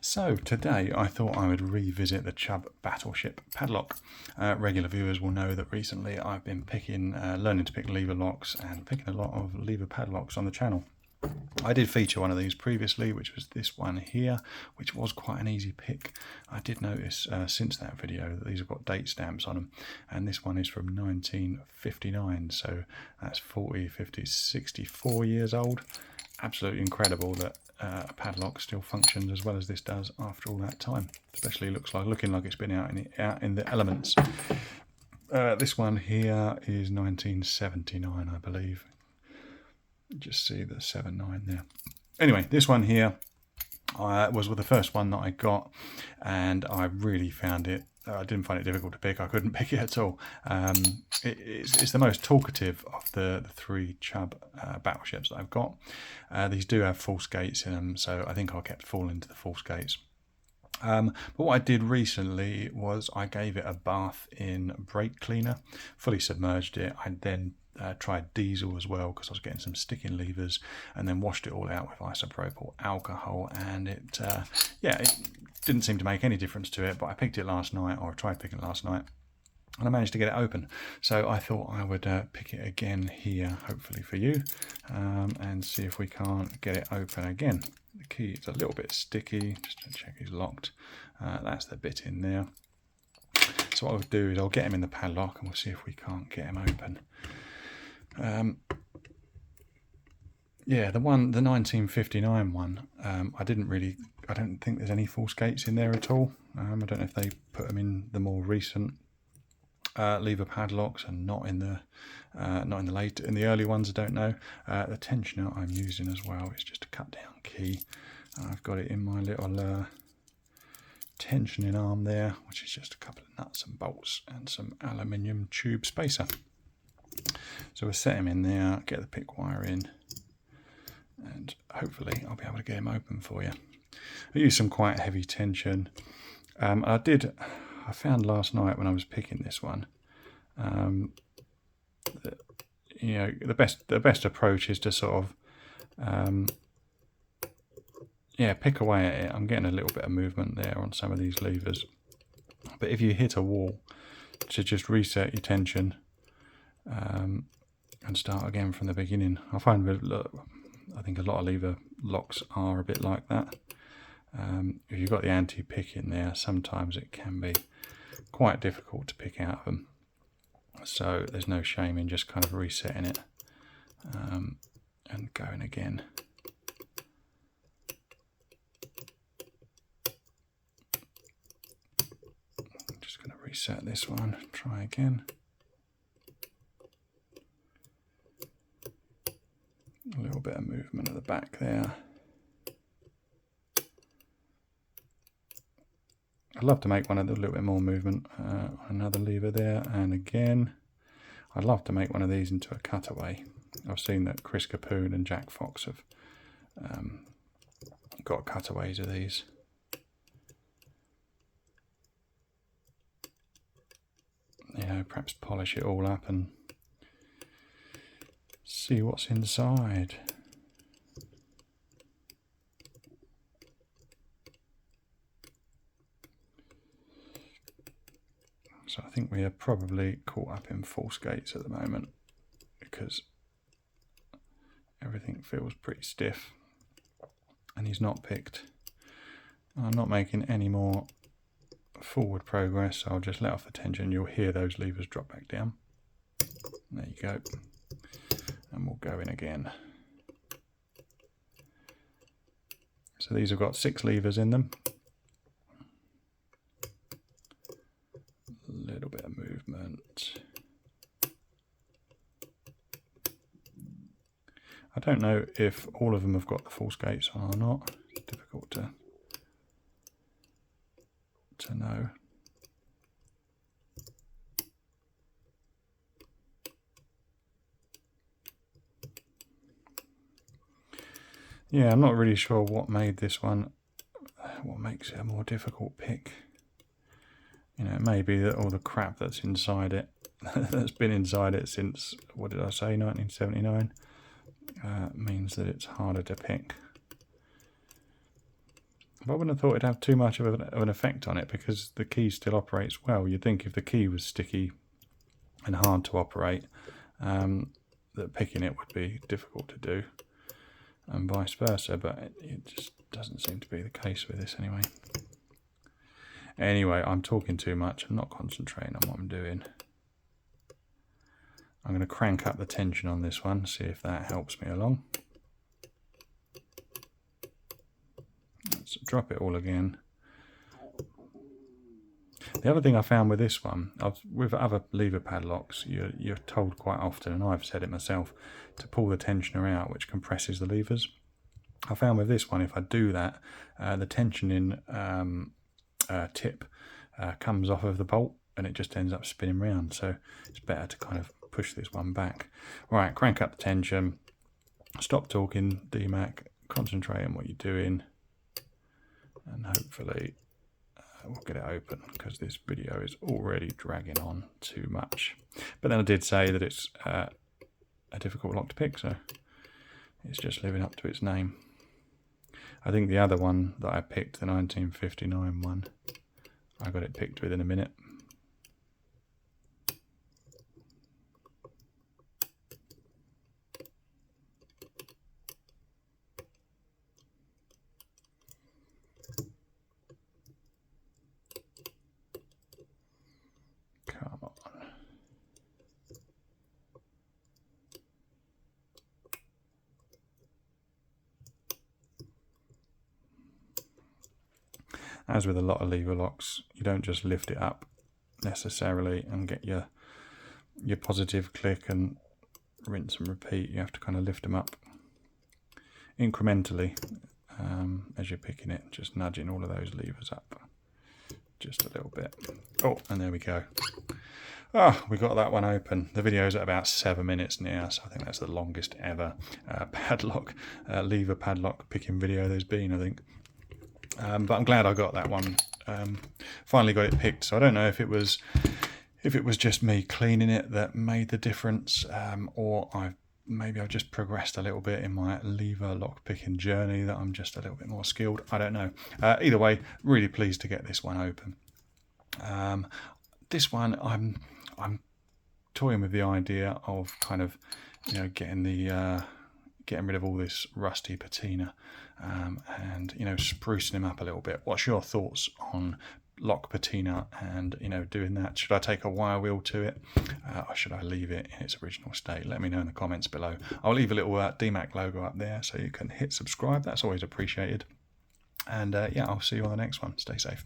So today I thought I would revisit the Chubb Battleship padlock. Regular viewers will know that recently I've been learning to pick lever locks and picking a lot of lever padlocks on the channel. I did feature one of these previously, which was this one here, which was quite an easy pick. I did notice since that video that these have got date stamps on them, and this one is from 1959, so that's 40, 50, 64 years old. Absolutely incredible that a padlock still functions as well as this does after all that time. Especially looking like it's been out in the elements. This one here is 1979, I believe. Just see the 79 there. Anyway, this one here was the first one that I got, and I really found it. I didn't find it difficult to pick. I couldn't pick it at all. It's the most talkative of the three Chubb battleships that I've got. These do have false gates in them, so I think I kept falling to the false gates. But what I did recently was I gave it a bath in brake cleaner, fully submerged it. I then tried diesel as well because I was getting some sticking levers, and then washed it all out with isopropyl alcohol, and it didn't seem to make any difference to it. But I picked it last night, or I tried picking it last night, and I managed to get it open. So I thought I would pick it again here, hopefully for you, and see if we can't get it open again. The key is a little bit sticky, just to check he's locked. That's the bit in there. So what I'll do is I'll get him in the padlock and we'll see if we can't get him open. Yeah, the 1959 one, I don't think there's any false gates in there at all. I don't know if they put them in the more recent lever padlocks and not in the early ones. I don't know. The tensioner I'm using as well is just a cut down key. I've got it in my little tensioning arm there, which is just a couple of nuts and bolts and some aluminium tube spacer. So we'll set him in there, get the pick wire in, and hopefully I'll be able to get him open for you. I used some quite heavy tension. I found last night when I was picking this one, that, you know, the best approach is to sort of pick away at it. I'm getting a little bit of movement there on some of these levers, but if you hit a wall, to just reset your tension and start again from the beginning. I find I think a lot of lever locks are a bit like that. If you've got the anti-pick in there, sometimes it can be quite difficult to pick out of them. So there's no shame in just kind of resetting it and going again. Just going to reset this one, try again. A little bit of movement at the back there. I'd love to make one with a little bit more movement on another lever there, and again. I'd love to make one of these into a cutaway. I've seen that Chris Capoon and Jack Fox have got cutaways of these. You know, perhaps polish it all up and see what's inside. So I think we are probably caught up in false gates at the moment because everything feels pretty stiff and he's not picked. I'm not making any more forward progress, so I'll just let off the tension. You'll hear those levers drop back down. There you go. And we'll go in again. So these have got 6 levers in them. A little bit of movement. I don't know if all of them have got the false gates on or not. It's difficult to know. Yeah, I'm not really sure what makes it a more difficult pick. You know, it may be that all the crap that's inside it, that's been inside it since, what did I say, 1979, means that it's harder to pick. But I wouldn't have thought it'd have too much of an effect on it because the key still operates well. You'd think if the key was sticky and hard to operate, that picking it would be difficult to do, and vice versa, but it just doesn't seem to be the case with this anyway. Anyway, I'm talking too much. I'm not concentrating on what I'm doing. I'm going to crank up the tension on this one, see if that helps me along. Let's drop it all again. The other thing I found with this one, with other lever padlocks, you're told quite often, and I've said it myself, to pull the tensioner out, which compresses the levers. I found with this one, if I do that, the tensioning tip comes off of the bolt and it just ends up spinning round. So it's better to kind of push this one back. Right, crank up the tension, stop talking, DMAC, concentrate on what you're doing, and hopefully we'll get it open because this video is already dragging on too much. But then I did say that it's a difficult lock to pick, so it's just living up to its name. I think the other one that I picked, the 1959 one, I got it picked within a minute. Come on. As with a lot of lever locks, you don't just lift it up necessarily and get your positive click and rinse and repeat. You have to kind of lift them up incrementally as you're picking it, just nudging all of those levers up just a little bit. Oh, and there we go. Oh, we got that one open. The video's at about 7 minutes now, so I think that's the longest ever lever padlock picking video there's been, I think. But I'm glad I got that one. Finally got it picked. So I don't know if it was just me cleaning it that made the difference, or maybe I've just progressed a little bit in my lever lock picking journey, that I'm just a little bit more skilled. I don't know. Either way, really pleased to get this one open. This one, I'm toying with the idea of kind of, getting rid of all this rusty patina, and sprucing him up a little bit. What's your thoughts on lock patina and doing that? Should I take a wire wheel to it, or should I leave it in its original state? Let me know in the comments below. I'll leave a little DMAC logo up there so you can hit subscribe. That's always appreciated. And yeah, I'll see you on the next one. Stay safe.